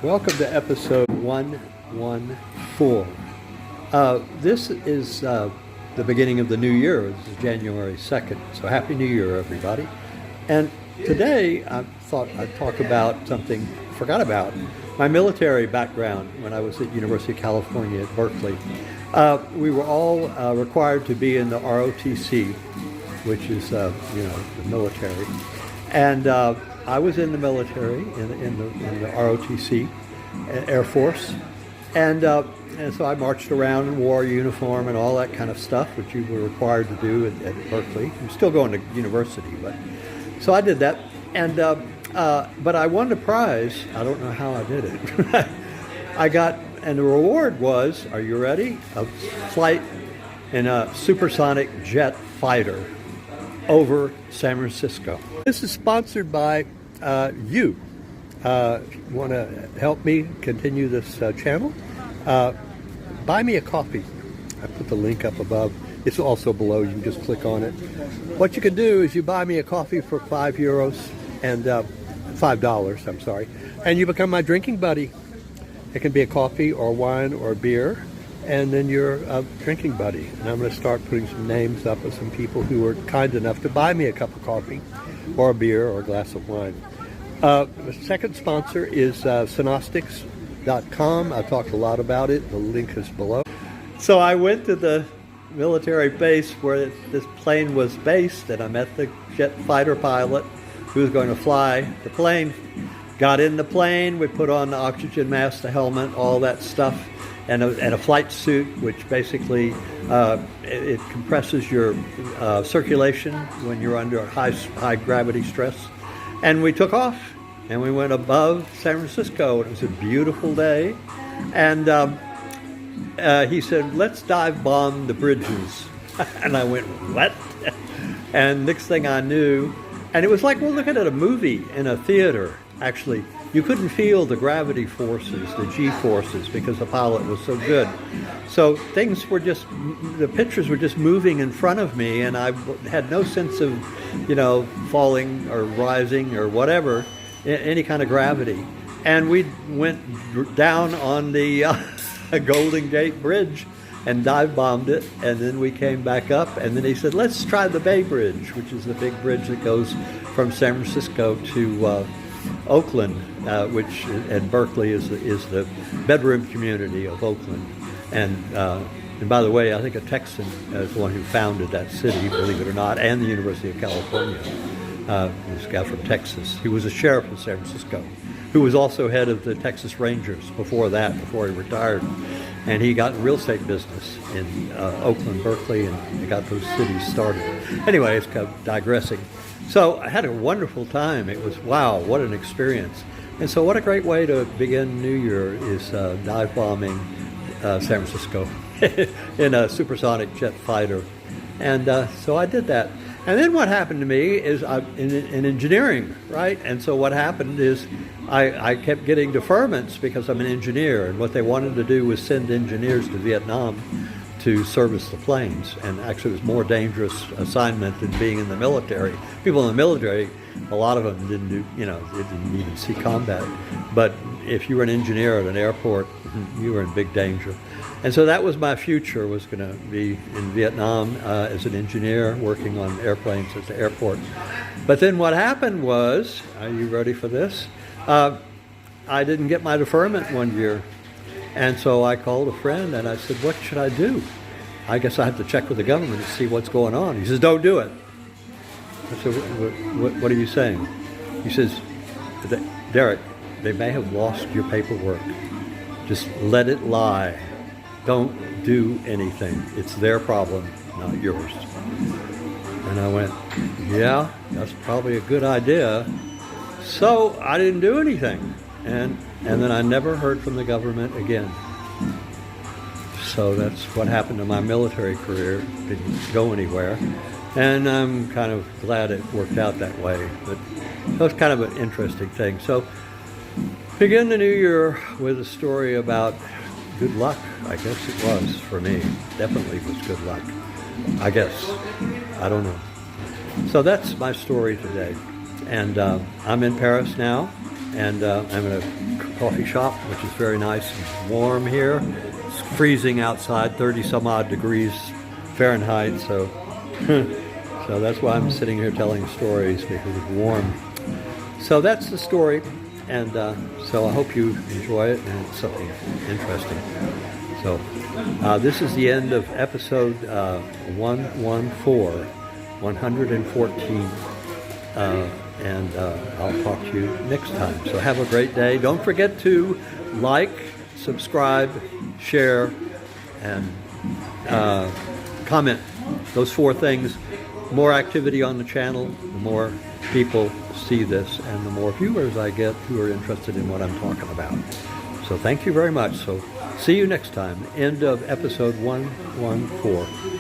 Welcome to episode 114. This is the beginning of the new year. This is January 2nd. So Happy New Year, everybody. And today I thought I'd talk about something I forgot about. My military background when I was at University of California at Berkeley. We were all required to be in the ROTC, which is, the military. And I was in the military, in the ROTC, Air Force, and so I marched around and wore a uniform and all that kind of stuff, which you were required to do at Berkeley. I'm still going to university, but so I did that, and but I won the prize. I don't know how I did it. I got, and the reward was, are you ready? A flight in a supersonic jet fighter over San Francisco. This is sponsored by you. Want to help me continue this channel? Buy me a coffee. I put the link up above. It's also below. You can just click on it. What you can do is you buy me a coffee for €5 and $5. I'm sorry, and you become my drinking buddy. It can be a coffee or wine or beer, and then you're a drinking buddy. And I'm going to start putting some names up of some people who were kind enough to buy me a cup of coffee or a beer or a glass of wine. The second sponsor is Synostics.com. I've talked a lot about it. The link is below. So I went to the military base where this plane was based, and I met the jet fighter pilot who was going to fly the plane. Got in the plane, we put on the oxygen mask, the helmet, all that stuff, and a flight suit, which basically it compresses your circulation when you're under high gravity stress. And we took off, and we went above San Francisco. It was a beautiful day, and he said, "Let's dive bomb the bridges." And I went, "What?" And next thing I knew, and it was like we're looking at a movie in a theater. Actually, you couldn't feel the gravity forces, the G-forces, because the pilot was so good. So things were just, the pictures were just moving in front of me, and I had no sense of, falling or rising or whatever, any kind of gravity. And we went down on the Golden Gate Bridge and dive bombed it, and then we came back up, and then he said, "Let's try the Bay Bridge," which is the big bridge that goes from San Francisco to Oakland, which and Berkeley is the bedroom community of Oakland. And by the way, I think a Texan is the one who founded that city, believe it or not, and the University of California. This guy from Texas. He was a sheriff in San Francisco, who was also head of the Texas Rangers before he retired. And he got in real estate business in Oakland, Berkeley, and he got those cities started. Anyway, it's kind of digressing. So I had a wonderful time. It was, wow, what an experience. And so what a great way to begin New Year is dive bombing San Francisco in a supersonic jet fighter. And so I did that. And then what happened to me is in engineering, right? And so what happened is I kept getting deferments because I'm an engineer, and what they wanted to do was send engineers to Vietnam to service the planes. And actually it was a more dangerous assignment than being in the military. People in the military, a lot of them didn't do, they didn't even see combat. But if you were an engineer at an airport, you were in big danger. And so that was my future, was going to be in Vietnam as an engineer working on airplanes at the airport. But then what happened was, are you ready for this? I didn't get my deferment one year. And so I called a friend and I said, "What should I do? I guess I have to check with the government to see what's going on." He says, "Don't do it." I said, what are you saying? He says, "Derek, they may have lost your paperwork. Just let it lie. Don't do anything. It's their problem, not yours." And I went, "Yeah, that's probably a good idea." So I didn't do anything. And then I never heard from the government again. So that's what happened to my military career. Didn't go anywhere. And I'm kind of glad it worked out that way. But that was kind of an interesting thing. So begin the new year with a story about good luck. I guess it was for me. Definitely was good luck. I guess. I don't know. So that's my story today. And I'm in Paris now. And I'm going to coffee shop, which is very nice and warm here. It's freezing outside, 30 some odd degrees Fahrenheit, so so that's why I'm sitting here telling stories, because it's warm. So that's the story, and so I hope you enjoy it, and it's something interesting. So this is the end of episode 114, and I'll talk to you next time. So have a great day. Don't forget to like, subscribe, share, and comment. Those 4 things. The more activity on the channel, the more people see this, and the more viewers I get who are interested in what I'm talking about. So thank you very much. So see you next time. End of episode 114.